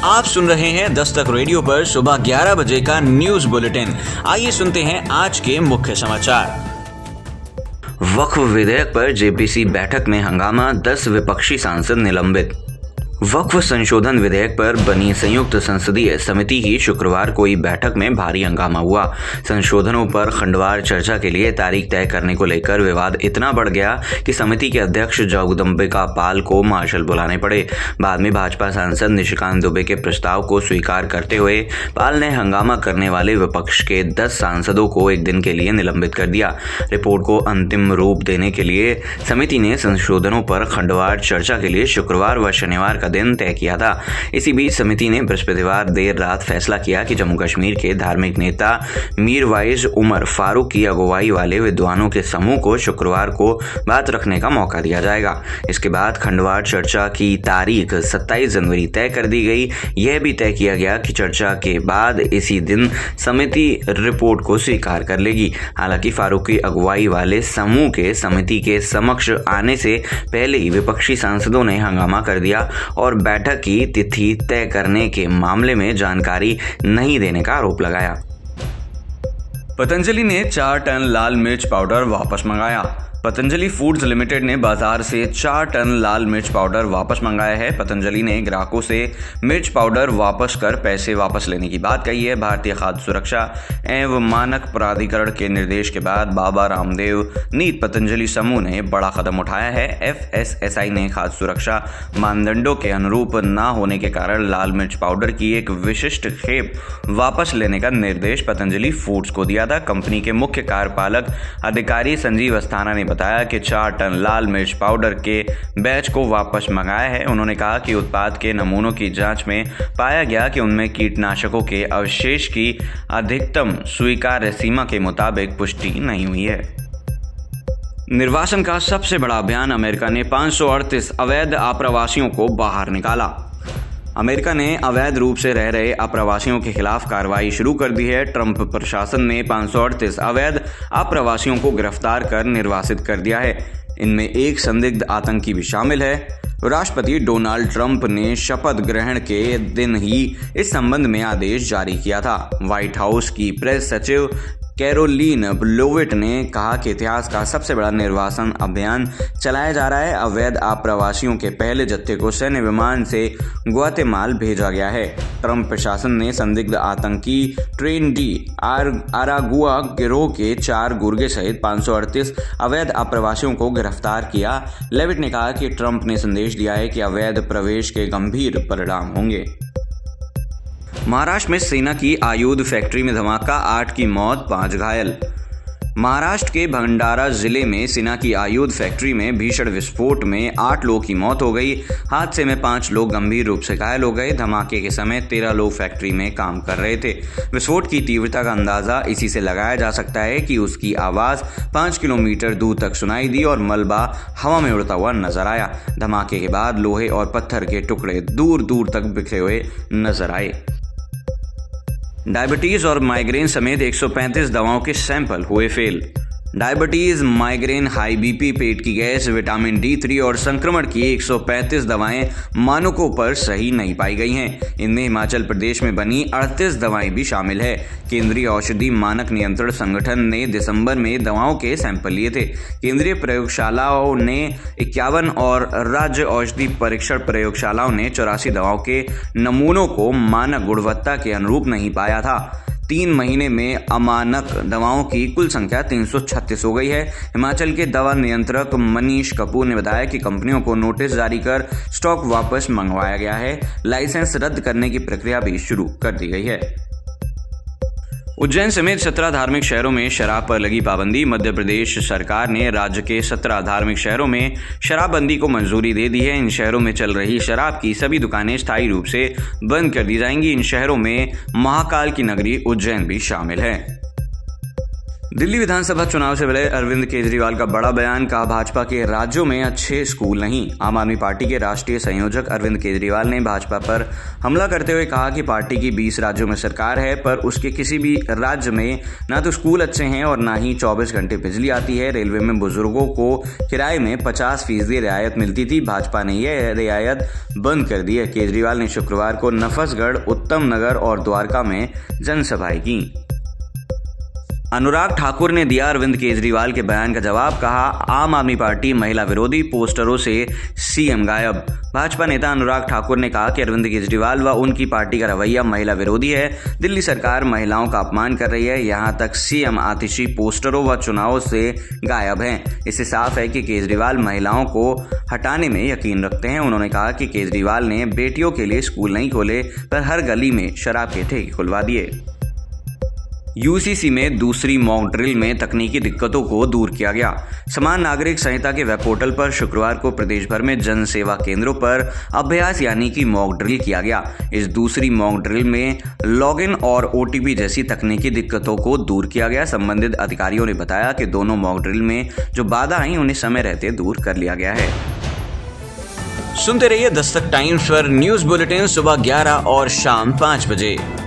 आप सुन रहे हैं दस्तक रेडियो पर सुबह 11 बजे का न्यूज बुलेटिन। आइए सुनते हैं आज के मुख्य समाचार। वक्फ विधेयक पर जेपीसी बैठक में हंगामा, 10 विपक्षी सांसद निलंबित। वक्फ संशोधन विधेयक पर बनी संयुक्त संसदीय समिति की शुक्रवार को हुई बैठक में भारी हंगामा हुआ। संशोधनों पर खंडवार चर्चा के लिए तारीख तय करने को लेकर विवाद इतना बढ़ गया कि समिति के अध्यक्ष जगदम्बिका पाल को मार्शल बुलाने पड़े। बाद में भाजपा सांसद निशिकांत दुबे के प्रस्ताव को स्वीकार करते हुए पाल ने हंगामा करने वाले विपक्ष के 10 सांसदों को एक दिन के लिए निलंबित कर दिया। रिपोर्ट को अंतिम रूप देने के लिए समिति ने संशोधनों पर खंडवार चर्चा के लिए शुक्रवार व शनिवार का दिन तय किया था। इसी बीच समिति ने बृहस्पतिवार देर रात फैसला किया कि जम्मू कश्मीर के धार्मिक नेता मीरवाइज उमर फारूक की अगुवाई वाले विद्वानों के समूह को शुक्रवार को बात रखने का मौका दिया जाएगा। इसके बाद खंडवार चर्चा की तारीख 27 जनवरी तय कर दी गई। यह भी तय किया गया कि चर्चा के बाद इसी दिन समिति रिपोर्ट को स्वीकार कर लेगी। हालांकि फारूक की अगुवाई वाले समूह के समिति के समक्ष आने से पहले ही विपक्षी सांसदों ने हंगामा कर दिया और बैठक की तिथि तय करने के मामले में जानकारी नहीं देने का आरोप लगाया। पतंजलि ने 4 टन लाल मिर्च पाउडर वापस मंगाया। पतंजलि फूड्स लिमिटेड ने बाजार से 4 टन लाल मिर्च पाउडर वापस मंगाया है। पतंजलि ने ग्राहकों से मिर्च पाउडर वापस कर पैसे वापस लेने की बात कही है। भारतीय खाद्य सुरक्षा एवं मानक प्राधिकरण के निर्देश के बाद बाबा रामदेव नीत पतंजलि समूह ने बड़ा कदम उठाया है। FSSAI ने खाद्य सुरक्षा मानदंडों के अनुरूप न होने के कारण लाल मिर्च पाउडर की एक विशिष्ट खेप वापस लेने का निर्देश पतंजलि फूड्स को दिया था। कंपनी के मुख्य कार्यपालक अधिकारी संजीव अस्थाना ने बताया कि 4 टन लाल मिर्च पाउडर के बैच को वापस मंगाया है। उन्होंने कहा कि उत्पाद के नमूनों की जांच में पाया गया कि उनमें कीटनाशकों के अवशेष की अधिकतम स्वीकार्य सीमा के मुताबिक पुष्टि नहीं हुई है। निर्वासन का सबसे बड़ा अभियान, अमेरिका ने 538 अवैध आप्रवासियों को बाहर निकाला। अमेरिका ने अवैध रूप से रह रहे अप्रवासियों के खिलाफ कार्रवाई शुरू कर दी है। ट्रंप प्रशासन ने 538 अवैध अप्रवासियों को गिरफ्तार कर निर्वासित कर दिया है। इनमें एक संदिग्ध आतंकी भी शामिल है। राष्ट्रपति डोनाल्ड ट्रंप ने शपथ ग्रहण के दिन ही इस संबंध में आदेश जारी किया था। व्हाइट हाउस की प्रेस सचिव कैरोलीन लोविट ने कहा कि इतिहास का सबसे बड़ा निर्वासन अभियान चलाया जा रहा है। अवैध आप्रवासियों के पहले जत्थे को सैन्य विमान से ग्वातेमाल भेजा गया है। ट्रंप प्रशासन ने संदिग्ध आतंकी ट्रेन डी आरागुआ गिरोह के 4 गुर्गे सहित 538 अवैध आप्रवासियों को गिरफ्तार किया। लेविट ने कहा कि ट्रंप ने संदेश दिया है कि अवैध प्रवेश के गंभीर परिणाम होंगे। महाराष्ट्र में सेना की आयुध फैक्ट्री में धमाका, 8 की मौत, 5 घायल। महाराष्ट्र के भंडारा जिले में सेना की आयुध फैक्ट्री में भीषण विस्फोट में 8 लोगों की मौत हो गई। हादसे में 5 लोग गंभीर रूप से घायल हो गए। धमाके के समय 13 लोग फैक्ट्री में काम कर रहे थे। विस्फोट की तीव्रता का अंदाजा इसी से लगाया जा सकता है कि उसकी आवाज 5 किलोमीटर दूर तक सुनाई दी और मलबा हवा में उड़ता हुआ नजर आया। धमाके के बाद लोहे और पत्थर के टुकड़े दूर दूर तक बिखरे हुए नजर आए। डायबिटीज और माइग्रेन समेत 135 दवाओं के सैंपल हुए फेल। डायबिटीज, माइग्रेन, हाई बीपी, पेट की गैस, विटामिन D3 और संक्रमण की 135 दवाएं मानकों पर सही नहीं पाई गई हैं। इनमें हिमाचल प्रदेश में बनी 38 दवाएं भी शामिल है। केंद्रीय औषधि मानक नियंत्रण संगठन ने दिसंबर में दवाओं के सैंपल लिए थे। केंद्रीय प्रयोगशालाओं ने 51 और राज्य औषधि परीक्षण प्रयोगशालाओं ने 84 दवाओं के नमूनों को मानक गुणवत्ता के अनुरूप नहीं पाया था। 3 महीने में अमानक दवाओं की कुल संख्या 336 हो गई है। हिमाचल के दवा नियंत्रक मनीष कपूर ने बताया कि कंपनियों को नोटिस जारी कर स्टॉक वापस मंगवाया गया है। लाइसेंस रद्द करने की प्रक्रिया भी शुरू कर दी गई है। उज्जैन समेत 17 धार्मिक शहरों में शराब पर लगी पाबंदी। मध्य प्रदेश सरकार ने राज्य के 17 धार्मिक शहरों में शराबबंदी को मंजूरी दे दी है। इन शहरों में चल रही शराब की सभी दुकानें स्थायी रूप से बंद कर दी जाएंगी। इन शहरों में महाकाल की नगरी उज्जैन भी शामिल है। दिल्ली विधानसभा चुनाव से पहले अरविंद केजरीवाल का बड़ा बयान, कहा भाजपा के राज्यों में अच्छे स्कूल नहीं। आम आदमी पार्टी के राष्ट्रीय संयोजक अरविंद केजरीवाल ने भाजपा पर हमला करते हुए कहा कि पार्टी की 20 राज्यों में सरकार है, पर उसके किसी भी राज्य में ना तो स्कूल अच्छे हैं और ना ही 24 घंटे बिजली आती है। रेलवे में बुजुर्गों को किराए में 50% रियायत मिलती थी, भाजपा ने यह रियायत बंद कर दी है। केजरीवाल ने शुक्रवार को नफसगढ़, उत्तम नगर और द्वारका में जनसभाएं की। अनुराग ठाकुर ने दिया अरविंद केजरीवाल के बयान का जवाब, कहा आम आदमी पार्टी महिला विरोधी, पोस्टरों से सीएम गायब। भाजपा नेता अनुराग ठाकुर ने कहा कि अरविंद केजरीवाल व उनकी पार्टी का रवैया महिला विरोधी है। दिल्ली सरकार महिलाओं का अपमान कर रही है, यहां तक सीएम आतिशी पोस्टरों व चुनावों से गायब हैं। इससे साफ है कि केजरीवाल महिलाओं को हटाने में यकीन रखते हैं। उन्होंने कहा कि केजरीवाल ने बेटियों के लिए स्कूल नहीं खोले, पर हर गली में शराब के ठेके खुलवा दिए। यूसीसी में दूसरी मॉक ड्रिल में तकनीकी दिक्कतों को दूर किया गया। समान नागरिक संहिता के वेब पोर्टल पर शुक्रवार को प्रदेश भर में जन सेवा केंद्रों पर अभ्यास यानी कि मॉक ड्रिल किया गया। इस दूसरी मॉक ड्रिल में लॉगिन और ओटीपी जैसी तकनीकी दिक्कतों को दूर किया गया। संबंधित अधिकारियों ने बताया कि दोनों मॉक ड्रिल में जो बाधा आई उन्हें समय रहते दूर कर लिया गया है। सुनते रहिए दस्तक टाइम्स पर न्यूज बुलेटिन सुबह 11 और शाम 5 बजे।